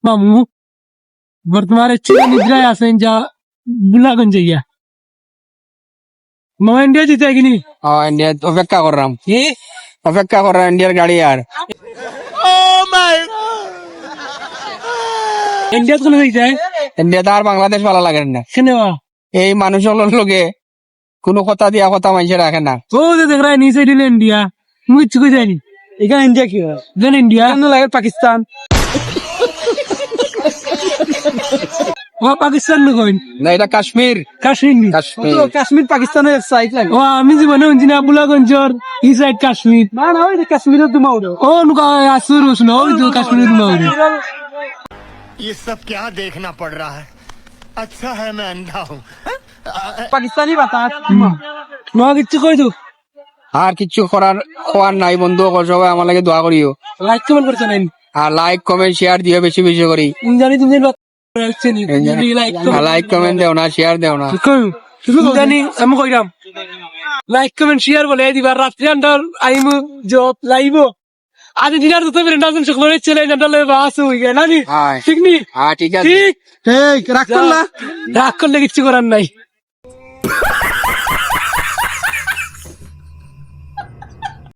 মামু বর্তমানে চিরা নিদ্রায় আছেন যা বুলাগঞ্জ যাইয়া মামা ইন্ডিয়া যেতে কিনি ইন্ডিয়া অপেক্ষা করলাম কি অপেক্ষা করা ইন্ডিয়ার গাড়ি আর ইন্ডিয়া চলে যাইতে ইন্ডিয়াতে আর বাংলাদেশ ভালো লাগে না কেনেওয়া এই মানুষের লোকে কোনো কথা দিয়া কথা মানুষে রাখে না ও যে দেখ রা নিচে দিলে ইন্ডিয়া মুই ইচ্ছু কই যাইনি এখানে ইন্ডিয়া কি হয় দেন ইন্ডিয়া কেন লাগে পাকিস্তান ও পাকিস্তান ন কইন না এটা কাশ্মীর কাশ্মীর কাশ্মীর তো কাশ্মীর পাকিস্তানের এক সাইড লাগে ও আমি জীবনে শুনছি না বুলাগঞ্জর ই সাইড কাশ্মীর না না ওই কাশ্মীরের দুমা উড়ো ও নুকা আসুর শুনো ওই তো কাশ্মীরের মাউরি ये सब क्या देखना पड़ रहा है अच्छा है मैं अंधा हूँ পাকিস্তানি বাতাস নো কিচ্ছু কই তো আর কিছু করার খোয়ার নাই বন্ধু সবাই আমার লাগে দোয়া করিও লাইক কমেন্ট করতে নাই আর লাইক কমেন্ট শেয়ার দিও বেশি বেশি করি জানি তুমি রাখছেন লাইক লাইক কমেন্ট দেও না শেয়ার দেও না জানি আমি কইরাম লাইক কমেন্ট শেয়ার বলে দিবার রাত্রি আন্ডার আইমু জব লাইভ আজ দিনার তো ফ্রেন্ড আছেন সকলে চলে নাটালে বাস হই গেল না হ্যাঁ ঠিক নি হ্যাঁ ঠিক আছে ঠিক রাখ করলা রাগ করলে কিচ্ছু করার নাই